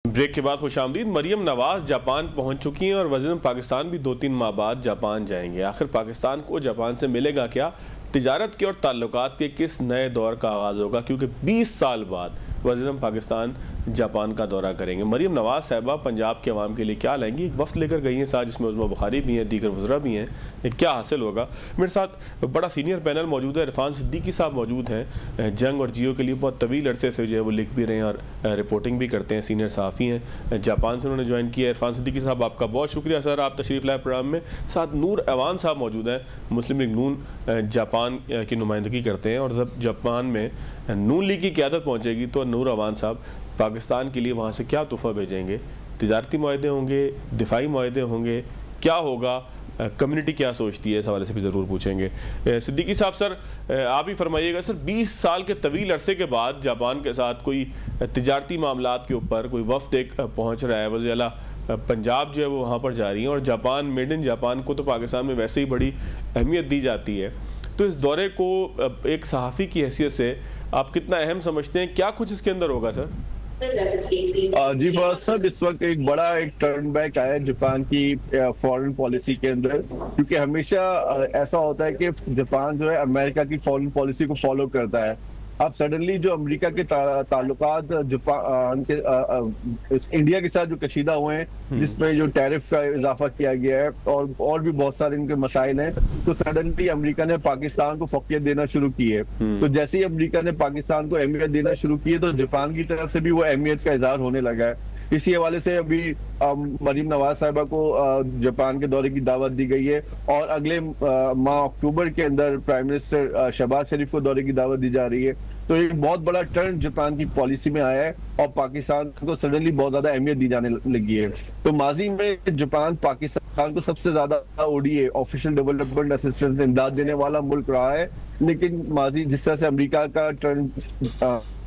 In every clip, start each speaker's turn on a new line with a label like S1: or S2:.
S1: Break के बाद खुशामदीद। Maryam Nawaz Japan पहुंच चुकी हैं और वज़ीर पाकिस्तान भी 2-3 माह बाद जापान जाएंगे। आखिर पाकिस्तान को जापान से मिलेगा क्या? तिजारत के और ताल्लुकात के किस नए दौर का आगाज़ होगा? क्योंकि 20 साल बाद वज़ीर पाकिस्तान जापान का दौरा करेंगे। मरियम नवाज साहिबा पंजाब के अवाम के लिए क्या लाएंगी? एक वफ्द लेकर गई हैं साथ, जिसमें उज़्मा बुखारी भी हैं, दीगर वज़रा भी हैं। क्या हासिल होगा? मेरे साथ बड़ा सीनियर पैनल मौजूद है। इरफान सिद्दीकी साहब मौजूद हैं, जंग और जियो के लिए बहुत तवील अरसे से जो है वो लिख भी रहे हैं और रिपोर्टिंग भी करते हैं, सीनियर सहाफ़ी हैं। जापान से उन्होंने ज्वाइन किया। इरफान सिद्दीकी साहब, आपका बहुत शुक्रिया सर, आप तशरीफ़ लाए प्रोग्राम में। साथ नूर ऐवान साहब मौजूद हैं, मुस्लिम लीग नून जापान की नुमाइंदगी करते हैं। और जब जापान में नून लीग की क़यादत पहुँचेगी तो नूर ऐवान साहब पाकिस्तान के लिए वहाँ से क्या तोहफ़ा भेजेंगे? तिजारती मुआहदे होंगे, दिफाई मुआहदे होंगे, क्या होगा? कम्युनिटी क्या सोचती है, इस हवाले से भी ज़रूर पूछेंगे। सिद्दीकी साहब सर, आप ही फरमाइएगा सर, 20 साल के तवील अरसे के बाद जापान के साथ कोई तिजारती मामलात के ऊपर कोई वफ्द एक पहुँच रहा है, वज़ीर आला पंजाब जो है वो वहाँ पर जा रही हैं, और जापान, मेड इन जापान को तो पाकिस्तान में वैसे ही बड़ी अहमियत दी जाती है। तो इस दौरे को एक सहाफ़ी की हैसियत से आप कितना अहम समझते हैं? क्या कुछ इसके अंदर होगा सर?
S2: जी फवाद साहब, इस वक्त एक बड़ा टर्न बैक आया है जापान की फॉरेन पॉलिसी के अंदर, क्योंकि हमेशा ऐसा होता है कि जापान जो है अमेरिका की फॉरेन पॉलिसी को फॉलो करता है। अब सडनली जो अमेरिका के ताल्लुकात जापान के इंडिया के साथ जो कशीदा हुए हैं, जिसमें जो टैरिफ का इजाफा किया गया है और भी बहुत सारे इनके मसाइल हैं, तो सडनली अमेरिका ने पाकिस्तान को फौकियत देना शुरू की है। तो जैसे ही अमेरिका ने पाकिस्तान को अहमियत देना शुरू की है, तो जापान की तरफ से भी वो अहमियत का इजहार होने लगा है। इसी हवाले से अभी मरियम नवाज साहिबा को जापान के दौरे की दावत दी गई है, और अगले माह अक्टूबर के अंदर प्राइम मिनिस्टर शहबाज शरीफ को दौरे की दावत दी जा रही है। तो एक बहुत बड़ा टर्न जापान की पॉलिसी में आया है और पाकिस्तान को सडनली बहुत ज्यादा अहमियत दी जाने लगी है। तो माजी में जापान पाकिस्तान को सबसे ज्यादा ओडीए, ऑफिशियल डेवलपमेंट असिस्टेंस, इमदाद देने वाला मुल्क रहा है। लेकिन माजी जिस तरह से अमेरिका का टर्न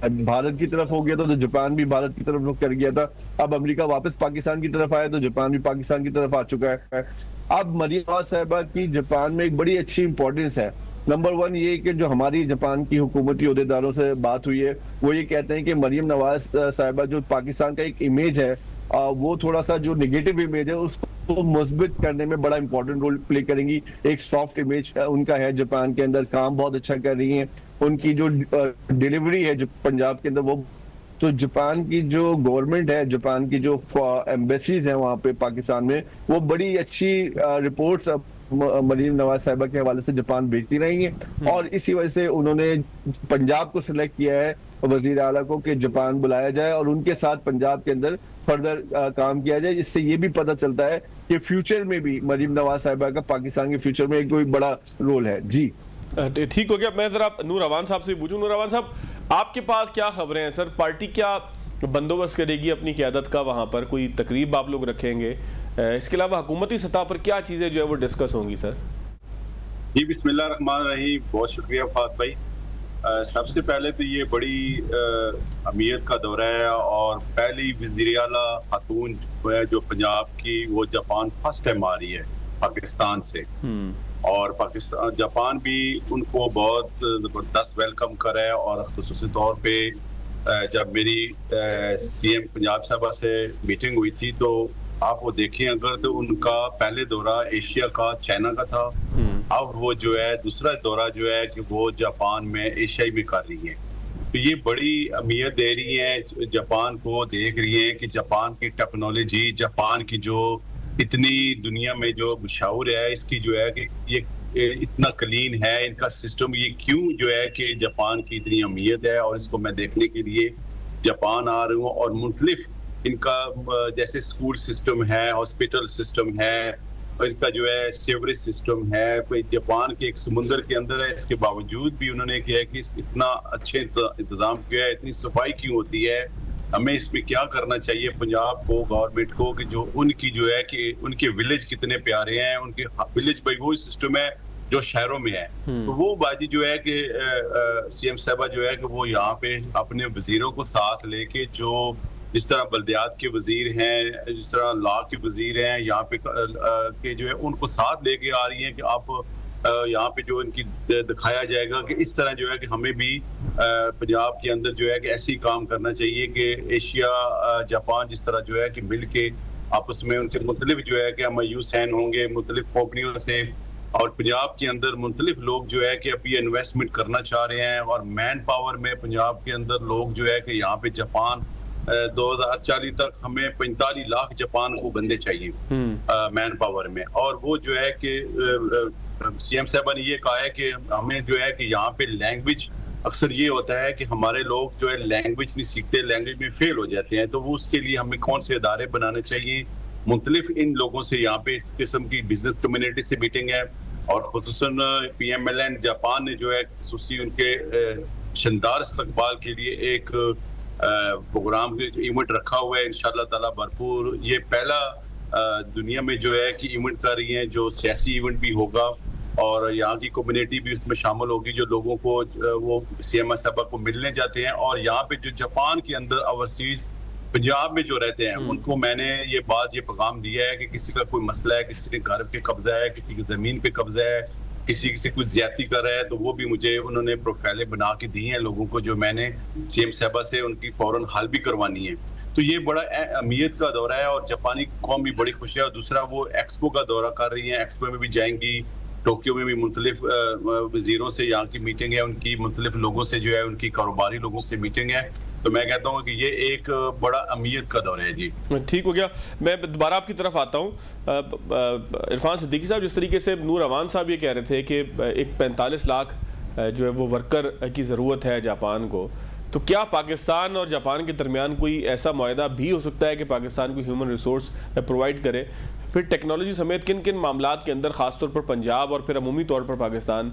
S2: भारत की तरफ हो गया था, तो जापान भी भारत की तरफ रुख कर गया था। अब अमेरिका वापस पाकिस्तान की तरफ आया, तो जापान भी पाकिस्तान की तरफ आ चुका है। अब मरियम नवाज साहिबा की जापान में एक बड़ी अच्छी इंपॉर्टेंस है। नंबर वन ये कि जो हमारी जापान की हुकूमती ओहदेदारों से बात हुई है, वो ये कहते हैं कि मरियम नवाज साहिबा जो पाकिस्तान का एक इमेज है, वो थोड़ा सा जो नेगेटिव इमेज है उसको मुस्बित करने में बड़ा इंपॉर्टेंट रोल प्ले करेंगी। एक सॉफ्ट इमेज उनका है जापान के अंदर, काम बहुत अच्छा कर रही हैं। उनकी जो डिलीवरी है जो पंजाब के अंदर, वो तो जापान की जो गवर्नमेंट है, जापान की जो एम्बेसीज हैं वहाँ पे पाकिस्तान में, वो बड़ी अच्छी रिपोर्ट्स मरियम नवाज साहिबा के हवाले से जापान भेजती रही है। और इसी वजह से उन्होंने पंजाब को सिलेक्ट किया है वजीर आला को कि जापान बुलाया जाए और उनके साथ पंजाब के अंदर फर्दर काम किया जाए। इससे ये भी पता चलता है कि फ्यूचर में भी मरियम नवाज साहिबा का पाकिस्तान के फ्यूचर में कोई बड़ा रोल है। जी
S1: ठीक हो गया। मैं जरा नूर ऐवान साहब से पूछूं। नूर ऐवान साहब, आपके पास क्या खबरें हैं सर? पार्टी क्या बंदोबस्त करेगी अपनी क़यादत का? वहाँ पर कोई तकरीब आप लोग रखेंगे? इसके अलावा हुकूमती सतह पर क्या चीज़ें जो है वो डिस्कस होंगी सर?
S3: जी बिस्मिल्लाह रहमान रहीम, बहुत शुक्रिया फात भाई। सबसे पहले तो ये बड़ी अहमियत का दौरा है, और पहली वज़ीर आला खातून जो पंजाब की, वो जापान फर्स्ट टाइम आ रही है पाकिस्तान से। और पाकिस्तान, जापान भी उनको बहुत ज़बरदस्त वेलकम कर रहा है। और ख़ुसूसी तौर पे जब मेरी सीएम पंजाब साहबा से मीटिंग हुई थी, तो आप वो देखें अगर, तो उनका पहले दौरा एशिया का, चाइना का था। अब वो जो है दूसरा दौरा जो है कि वो जापान में, एशियाई में कर रही है। तो ये बड़ी अहमियत दे रही है जापान को, देख रही है कि जापान की टेक्नोलॉजी, जापान की जो इतनी दुनिया में जो मशहूर है, इसकी जो है कि ये इतना क्लीन है इनका सिस्टम, ये क्यों जो है कि जापान की इतनी अहमियत है। और इसको मैं देखने के लिए जापान आ रही हूँ। और मुख्तलिफ इनका जैसे स्कूल सिस्टम है, हॉस्पिटल सिस्टम है, और इनका जो है सीवरेज सिस्टम है, कोई जापान के एक समुंदर के अंदर है, इसके बावजूद भी उन्होंने किया है कि इतना अच्छे इंतजाम किया है, इतनी सफाई क्यों होती है। हमें इसमें क्या करना चाहिए पंजाब को, गवर्नमेंट को, कि जो उनकी जो है कि उनके विलेज कितने प्यारे हैं। उनके विलेज भाई वो सिस्टम है जो शहरों में है। तो वो बाजी जो है कि सीएम साहबा जो है कि वो यहाँ पे अपने वजीरों को साथ लेके, जो जिस तरह बल्दियात के वजीर हैं, जिस तरह लॉ के वजीर हैं, यहाँ पे के जो है उनको साथ लेके आ रही हैं कि आप यहाँ पे जो इनकी दिखाया जाएगा कि इस तरह जो है कि हमें भी पंजाब के अंदर जो है कि ऐसे ही काम करना चाहिए कि एशिया जापान जिस तरह जो है कि मिल के आपस में उनसे मुख्तलिफ जो है कि मायूस हैन होंगे मुख्तलिफ कंपनियों से, और पंजाब के अंदर मुख्तलिफ लोग जो है कि अभी इन्वेस्टमेंट करना चाह रहे हैं, और मैन पावर में पंजाब के अंदर लोग जो है कि यहाँ पे जापान 2040 तक हमें 45 लाख जापान को बंदे चाहिए मैन पावर में। और वो जो है कि सीएम साहब ने ये कहा है कि हमें जो है कि यहाँ पे लैंग्वेज, अक्सर ये होता है कि हमारे लोग जो है लैंग्वेज नहीं सीखते, लैंग्वेज में फेल हो जाते हैं, तो वो उसके लिए हमें कौन से इदारे बनाने चाहिए। मुख्तलिफ इन लोगों से यहाँ पे इस किस्म की बिजनेस कम्युनिटी से मीटिंग है, और खुसूसन PMLN जापान ने जो है खुसूसी उनके शानदार इस्तकबाल के लिए एक प्रोग्राम इवेंट रखा हुआ है। इंशाल्लाह ताला भरपूर ये पहला दुनिया में जो है कि इवेंट कर रही है, जो सियासी इवेंट भी होगा, और यहाँ की कम्युनिटी भी इसमें शामिल होगी, जो लोगों को वो CM साहब को मिलने जाते हैं। और यहाँ पे जो जापान के अंदर ओवरसीज पंजाब में जो रहते हैं उनको मैंने ये पैगाम दिया है कि किसी का कोई मसला है, किसी के घर पे कब्जा है, किसी की जमीन पे कब्जा है, किसी से कुछ ज्यादती कर रहा है, तो वो भी मुझे उन्होंने प्रोफाइलें बना के दी हैं लोगों को, जो मैंने CM साहबा से उनकी फौरन हल भी करवानी है। तो ये बड़ा अहमियत का दौरा है, और जापानी कौम भी बड़ी खुश है। और दूसरा वो एक्सपो का दौरा कर रही है, एक्सपो में भी जाएंगी, टोक्यो में भी मुख्तलिफ वजीरों से यहाँ की मीटिंग है, उनकी मुख्तलिफ लोगों से जो है उनकी कारोबारी लोगों से मीटिंग है। तो मैं कहता हूँ कि ये एक बड़ा अहमियत का दौर है। जी
S1: ठीक हो गया, मैं दोबारा आपकी तरफ आता हूँ। इरफान सिद्दीकी साहब, जिस तरीके से नूर अवान साहब ये कह रहे थे कि एक 45 लाख जो है वो वर्कर की ज़रूरत है जापान को, तो क्या पाकिस्तान और जापान के दरमियान कोई ऐसा मुआहदा भी हो सकता है कि पाकिस्तान को ह्यूमन रिसोर्स प्रोवाइड करे? फिर टेक्नोलॉजी समेत किन किन मामलात के अंदर ख़ासतौर पर पंजाब और फिर अमूमी तौर पर पाकिस्तान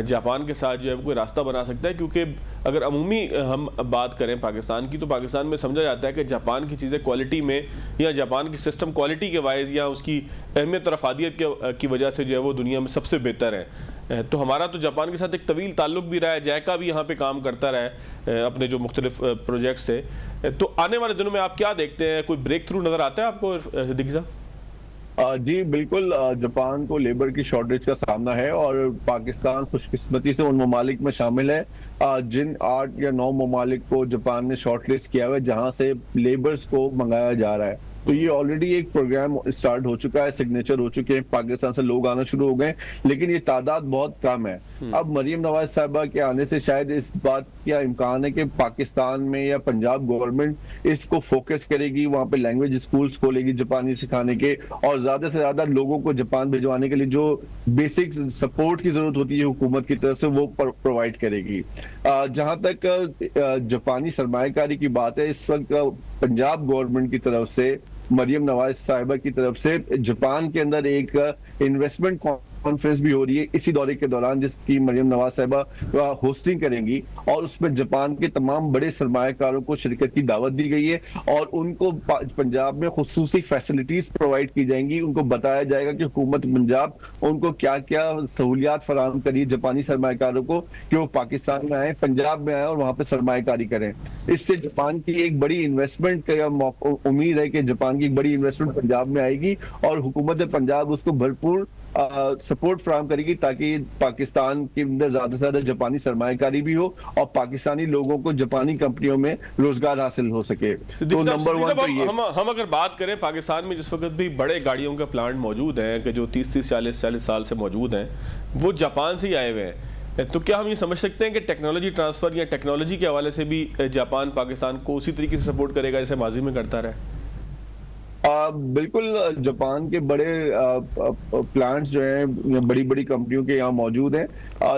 S1: जापान के साथ जो है कोई रास्ता बना सकता है? क्योंकि अगर अमूमी हम बात करें पाकिस्तान की, तो पाकिस्तान में समझा जाता है कि जापान की चीज़ें क्वालिटी में या जापान की सिस्टम क्वालिटी के वाइज या उसकी अहमियत और अफादियत की वजह से जो है वो दुनिया में सबसे बेहतर है। तो हमारा तो जापान के साथ एक तवील ताल्लुक भी रहा है, जायका भी यहाँ पे काम करता रहा है अपने जो मुख्तलिफ प्रोजेक्ट्स थे। तो आने वाले दिनों में आप क्या देखते हैं, कोई ब्रेक थ्रू नज़र आता है आपको सिद्दीकी साहब?
S2: जी बिल्कुल, जापान को लेबर की शॉर्टेज का सामना है, और पाकिस्तान खुशकिस्मती से उन ममालिक में शामिल है जिन 8 या 9 ममालिक को जापान ने शॉर्टलिस्ट किया हुआ है जहां से लेबर्स को मंगाया जा रहा है। तो ये ऑलरेडी एक प्रोग्राम स्टार्ट हो चुका है, सिग्नेचर हो चुके हैं, पाकिस्तान से लोग आना शुरू हो गए, लेकिन ये तादाद बहुत कम है। अब मरियम नवाज साहिबा के आने से शायद इस बात का इम्कान है कि पाकिस्तान में या पंजाब गवर्नमेंट इसको फोकस करेगी, वहां पे लैंग्वेज स्कूल्स खोलेगी जापानी सिखाने के, और ज्यादा से ज्यादा लोगों को जापान भिजवाने के लिए जो बेसिक सपोर्ट की जरूरत होती है हुकूमत की तरफ से वो प्रोवाइड करेगी। जहां तक जापानी सरमायाकारी की बात है, इस वक्त पंजाब गवर्नमेंट की तरफ से, मरियम नवाज साहिबा की तरफ से जापान के अंदर एक इन्वेस्टमेंट कॉन्फ्रेंस भी हो रही है इसी दौरे के दौरान, जिसकी मरियम नवाज साहिबा होस्टिंग करेंगी, और उसमें जापान के तमाम बड़े सरमायाकारों को शिरकत की दावत दी गई है, और उनको पंजाब में खुसूसी फैसिलिटीज प्रोवाइड की जाएंगी। उनको बताया जाएगा कि हुकूमत पंजाब उनको क्या क्या सहूलियात फराहम करी जापानी सरमायाकारों को कि वो पाकिस्तान में आए, पंजाब में आए और वहां पर सरमायाकारी करें। इससे जापान की एक बड़ी इन्वेस्टमेंट का उम्मीद है कि जापान की एक बड़ी इन्वेस्टमेंट पंजाब में आएगी, और हुकूमत पंजाब उसको भरपूर सपोर्ट फराहम करेगी ताकि पाकिस्तान के अंदर ज्यादा से ज्यादा जापानी सरमायाकारी भी हो और पाकिस्तानी लोगों को जापानी कंपनियों में रोजगार हासिल हो सके। तो नंबर 1 तो ये
S1: हम अगर बात करें, पाकिस्तान में जिस वक्त भी बड़े गाड़ियों के प्लांट मौजूद हैं कि जो 30-40 साल से मौजूद हैं, वो जापान से ही आए हुए हैं। तो क्या हम ये समझ सकते हैं कि टेक्नोलॉजी ट्रांसफर या टेक्नोलॉजी के हवाले से भी जापान पाकिस्तान को उसी तरीके से सपोर्ट करेगा जैसे माजी में करता रहा?
S2: बिल्कुल, जापान के बड़े प्लांट्स जो हैं बड़ी बड़ी कंपनियों के यहाँ मौजूद हैं,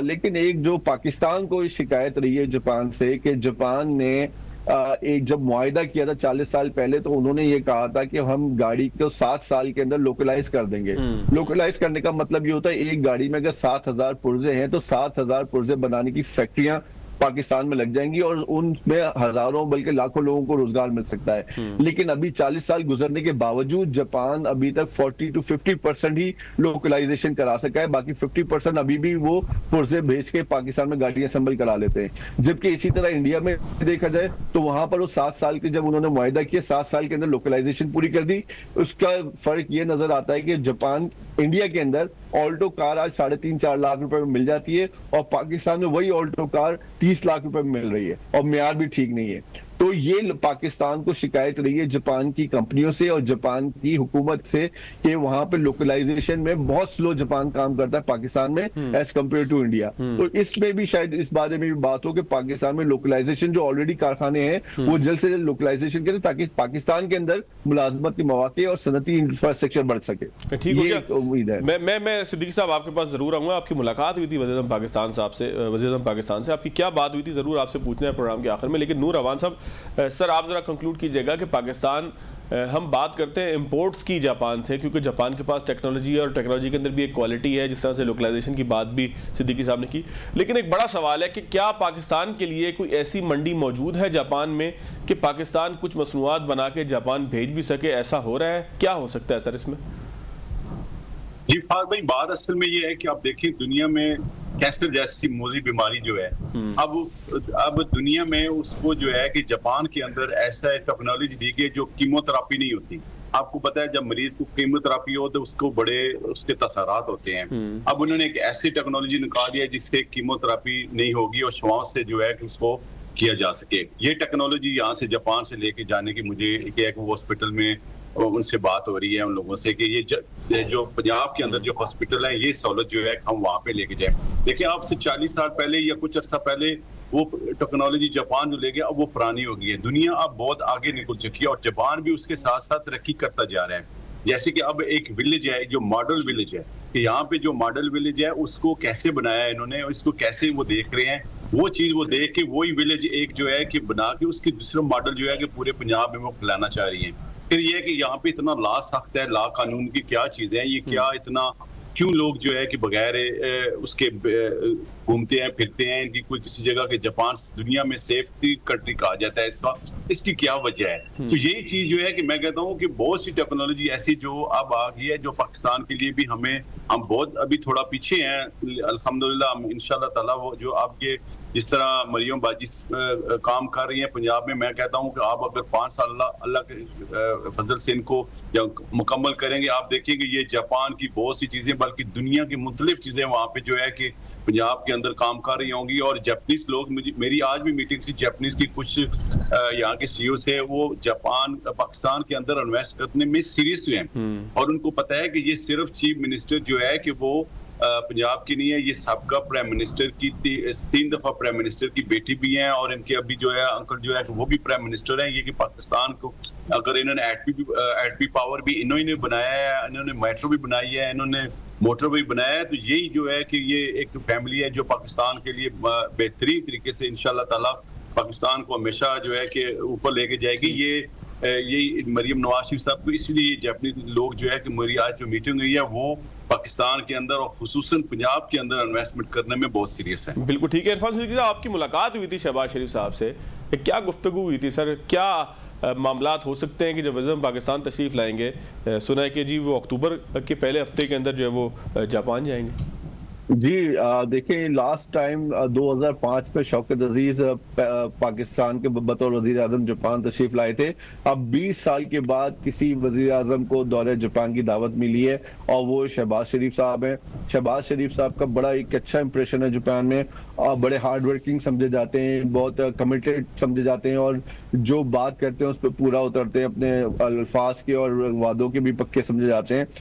S2: लेकिन एक जो पाकिस्तान को शिकायत रही है जापान से कि जापान ने एक जब मुआहिदा किया था 40 साल पहले, तो उन्होंने ये कहा था कि हम गाड़ी को 7 साल के अंदर लोकलाइज कर देंगे। लोकलाइज करने का मतलब ये होता है एक गाड़ी में अगर 7,000 पुर्जे हैं तो 7,000 पुर्जे बनाने की फैक्ट्रियां पाकिस्तान में लग जाएंगी और उनमें हजारों बल्कि लाखों लोगों को रोजगार मिल सकता है। लेकिन अभी 40 साल गुजरने के बावजूद जापान अभी तक 40 to 50% ही लोकलाइजेशन करा सका है, बाकी 50% अभी भी वो पुर्जे भेज के पाकिस्तान में गाड़ियां असेंबल करा लेते हैं। जबकि इसी तरह इंडिया में देखा जाए तो वहां पर वो 7 साल के जब उन्होंने मुआहिदा किया 7 साल के अंदर लोकलाइजेशन पूरी कर दी। उसका फर्क ये नजर आता है कि जापान इंडिया के अंदर ऑल्टो कार आज 3.5-4 लाख रुपए में मिल जाती है और पाकिस्तान में वही ऑल्टो कार 30 लाख रुपए में मिल रही है और मेयार भी ठीक नहीं है। तो ये पाकिस्तान को शिकायत रही है जापान की कंपनियों से और जापान की हुकूमत से कि वहां पे लोकलाइजेशन में बहुत स्लो जापान काम करता है पाकिस्तान में एज कम्पेयर टू इंडिया। तो इसमें भी शायद इस बारे में भी बात हो कि पाकिस्तान में लोकलाइजेशन जो ऑलरेडी कारखाने हैं वो जल्द से जल्द लोकलाइजेशन करें ताकि पाकिस्तान के अंदर मुलाजमत के मौके और सनती इंफ्रास्ट्रक्चर बढ़ सके।
S1: ठीक हो गया,
S2: उम्मीद है।
S1: मैं सिद्दीकी साहब आपके पास जरूर आऊंगा। आपकी मुलाकात हुई थी वज़ीर-ए-आज़म पाकिस्तान साहब से, वज़ीर-ए-आज़म पाकिस्तान से, आपकी क्या बात हुई थी जरूर आपसे पूछना है प्रोग्राम के आखिर में। लेकिन नूर अवान साहब, सर आप जरा कंक्लूड कीजिएगा कि पाकिस्तान, हम बात करते हैं इंपोर्ट्स की जापान से, क्योंकि जापान के पास टेक्नोलॉजी है और टेक्नोलॉजी के अंदर भी एक क्वालिटी है, जिस तरह से लोकलाइजेशन की बात भी सिद्दीकी साहब ने की। लेकिन एक बड़ा सवाल है कि क्या पाकिस्तान के लिए कोई ऐसी मंडी मौजूद है जापान में कि पाकिस्तान कुछ मसनूआत बना के जापान भेज भी सके? ऐसा हो रहा है? क्या हो सकता है सर इसमें?
S3: जी फाद भाई, बात असल में ये है कि आप देखिए दुनिया में कैंसर जैसी मोजी बीमारी जो है, अब दुनिया में उसको जो है कि जापान के अंदर ऐसा टेक्नोलॉजी दी गई जो कीमोथेरापी नहीं होती। आपको पता है जब मरीज को कीमोथेरापी हो तो उसको बड़े उसके तसरात होते हैं। अब उन्होंने एक ऐसी टेक्नोलॉजी निकाली है जिससे कीमोथेरापी नहीं होगी और श्वास से जो है कि उसको किया जा सके। ये टेक्नोलॉजी यहाँ से जापान से लेके जाने की मुझे एक हॉस्पिटल में उनसे बात हो रही है उन लोगों से कि ये जो पंजाब के अंदर जो हॉस्पिटल है ये सहूलत जो है हम वहाँ पे लेके जाए। देखिए आपसे 40 साल पहले या कुछ अर्सा पहले वो टेक्नोलॉजी जापान जो ले गया अब वो पुरानी हो गई है। दुनिया अब बहुत आगे निकल चुकी है और जापान भी उसके साथ साथ तरक्की करता जा रहा है। जैसे कि अब एक विलेज है जो मॉडल विलेज है, कि यहाँ पे जो मॉडल विलेज है उसको कैसे बनाया इन्होंने, इसको कैसे वो देख रहे हैं, वो चीज वो देख के वही विलेज एक जो है कि बना के उसकी दूसरा मॉडल जो है कि पूरे पंजाब में वो फैलाना चाह रही है। फिर ये कि यहाँ पे इतना ला सख्त है, ला कानून की क्या चीजें हैं, ये क्या इतना क्यों लोग जो है कि बगैर उसके घूमते हैं फिरते हैं, इनकी कोई किसी जगह के जापान दुनिया में सेफ्टी कंट्री कहा जाता है इसकी क्या वजह है? तो यही चीज जो है कि मैं कहता हूँ कि बहुत सी टेक्नोलॉजी ऐसी जो अब आ गई है जो पाकिस्तान के लिए भी हम बहुत अभी थोड़ा पीछे हैं। अल्हम्दुलिल्लाह इंशाल्लाह ताला वो जो आप ये जिस तरह मरियम बाजी काम कर रही है पंजाब में, मैं कहता हूँ कि आप अगर 5 साल अल्लाह के फजल से इनको मुकम्मल करेंगे, आप देखेंगे ये जापान की बहुत सी चीजें बल्कि दुनिया की मुख्तलिफ चीजें वहाँ पे जो है कि पंजाब के अंदर काम कर रही होंगी। और जापानीज लोग, मेरी आज भी मीटिंग थी जापानीज की, कुछ यहाँ के सीईओ से, वो जापान पाकिस्तान के अंदर इन्वेस्ट करने में सीरियस हुए हैं और उनको पता है कि ये सिर्फ चीफ मिनिस्टर जो है कि वो पंजाब की नहीं है, ये सबका प्राइम मिनिस्टर की 3 दफा प्राइम मिनिस्टर की बेटी भी हैं और इनके अभी जो है अंकल जो है वो भी प्राइम मिनिस्टर हैं। ये कि पाकिस्तान को अगर इन्होंने एटमी पावर भी इन्होंने बनाया है, इन्होंने मेट्रो भी बनाई है, इन्होंने मोटर भी बनाया है, तो यही जो है कि ये एक फैमिली है जो पाकिस्तान के लिए बेहतरीन तरीके से इंशाल्लाह ताला पाकिस्तान को हमेशा जो है कि ऊपर लेके जाएगी। यही मरियम नवाज शरीफ साहब को, इसलिए जापानी लोग जो है कि मेरी आज जो मीटिंग हुई है वो पाकिस्तान के अंदर और खुसूसन पंजाब के अंदर इन्वेस्टमेंट करने में बहुत सीरियस है।
S1: बिल्कुल ठीक है। इरफान सिद्दीकी साहब, आपकी मुलाकात हुई थी शहबाज शरीफ साहब से, क्या गुफ्तगू हुई थी सर? क्या मामलात हो सकते हैं कि जब वज़ीर पाकिस्तान तशरीफ लाएंगे? सुना है कि जी वो अक्टूबर के पहले हफ्ते के अंदर जो है वो जापान जाएंगे।
S2: जी देखिए, लास्ट टाइम 2005 में शौकत अजीज पाकिस्तान के बतौर वजीर आजम जापान तशरीफ लाए थे। अब 20 साल के बाद किसी वजीर आजम को दौरे जापान की दावत मिली है और वो शहबाज शरीफ साहब हैं। शहबाज शरीफ साहब का बड़ा एक अच्छा इंप्रेशन है जापान में, बड़े हार्ड वर्किंग समझे जाते हैं, बहुत कमिटेड समझे जाते हैं और जो बात करते हैं उस पर पूरा उतरते हैं, अपने अल्फाज के और वादों के भी पक्के समझे जाते हैं।